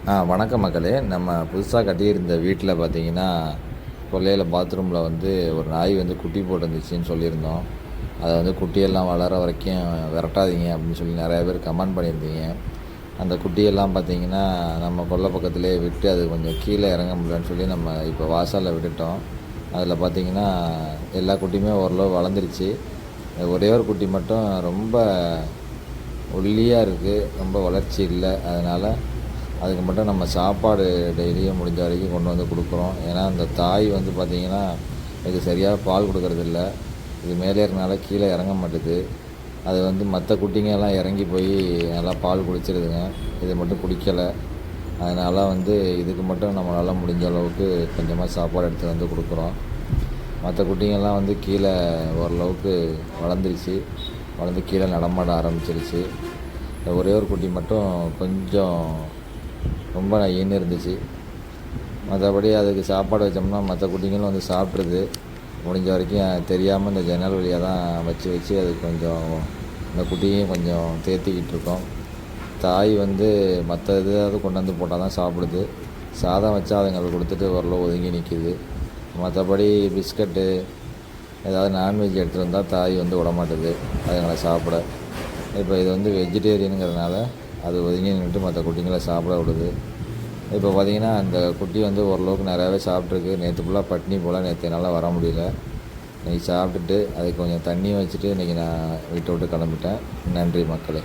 வணக்கம் மக்களே. நம்ம புதுசாக கட்டியிருந்த வீட்டில் பார்த்தீங்கன்னா, கொல்லையில் பாத்ரூமில் வந்து ஒரு நாய் வந்து குட்டி போட்டுருந்துச்சின்னு சொல்லியிருந்தோம். அதை வந்து குட்டியெல்லாம் வளர வரைக்கும் விரட்டாதீங்க அப்படின்னு சொல்லி நிறையா பேர் கமெண்ட் பண்ணியிருந்தீங்க. அந்த குட்டியெல்லாம் பார்த்தீங்கன்னா, நம்ம கொல்லை பக்கத்துலேயே விட்டு அது கொஞ்சம் கீழே இறங்க முடியலன்னு சொல்லி நம்ம இப்போ வாசலில் விட்டுட்டோம். அதில் பார்த்தீங்கன்னா, எல்லா குட்டியுமே ஓரளவு வளர்ந்துருச்சு. ஒரே ஒரு குட்டி மட்டும் ரொம்ப ஒல்லியாக இருக்குது, ரொம்ப வளர்ச்சி இல்லை. அதனால் அதுக்கு மட்டும் நம்ம சாப்பாடு டெய்லியும் முடிஞ்ச வரைக்கும் கொண்டு வந்து கொடுக்குறோம். ஏன்னா அந்த தாய் வந்து பார்த்திங்கன்னா இதுக்கு சரியாக பால் கொடுக்கறதில்ல. இது மேலே இருக்கனால கீழே இறங்க மாட்டுது. அது வந்து மற்ற குட்டிங்க எல்லாம் இறங்கி போய் நல்லா பால் குடிச்சிருதுங்க, இது மட்டும் குடிக்கலை. அதனால் வந்து இதுக்கு மட்டும் நம்மளால் முடிஞ்ச அளவுக்கு கொஞ்சமாக சாப்பாடு எடுத்து வந்து கொடுக்குறோம். மற்ற குட்டிங்கெல்லாம் வந்து கீழே ஓரளவுக்கு வளர்ந்துருச்சு, வளர்ந்து கீழே நடமாட ஆரம்பிச்சிருச்சு. ஒரே ஒரு குட்டி மட்டும் கொஞ்சம் ரொம்ப ஈன்னு இருந்துச்சு. மற்றபடி அதுக்கு சாப்பாடு வச்சோம்னா மற்ற குட்டிங்களும் வந்து சாப்பிட்ருது. முடிஞ்ச வரைக்கும் தெரியாமல் இந்த ஜன்னல் வழியாக தான் வச்சு அது கொஞ்சம் இந்த குட்டியும் கொஞ்சம் தேர்த்திக்கிட்டு இருக்கோம். தாய் வந்து மற்ற எதாவது கொண்டு வந்து போட்டால் தான் சாப்பிடுது. சாதம் வச்சா அதுங்களுக்கு கொடுத்துட்டு ஓரளவு ஒதுங்கி நிற்கிது. மற்றபடி பிஸ்கட்டு ஏதாவது நான்வெஜ் எடுத்துகிட்டு வந்தால் தாய் வந்து விடமாட்டுது அதுங்களை சாப்பிட. இப்போ இது வந்து வெஜிடேரியனுங்கிறதுனால அது ஒதுங்கி நின்றுட்டு மற்ற குட்டிங்களை சாப்பிட விடுது. இப்போ பார்த்திங்கன்னா அந்த குட்டி வந்து ஓரளவுக்கு நிறையாவே சாப்பிட்ருக்கு. நேற்று ஃபுல்லாக பட்னி போல், நேற்று என்னால் வர முடியல. இன்றைக்கி சாப்பிட்டுட்டு அதுக்கு கொஞ்சம் தண்ணியும் வச்சுட்டு இன்றைக்கி நான் வீட்டை விட்டு கிளம்பிட்டேன். நன்றி மக்களே.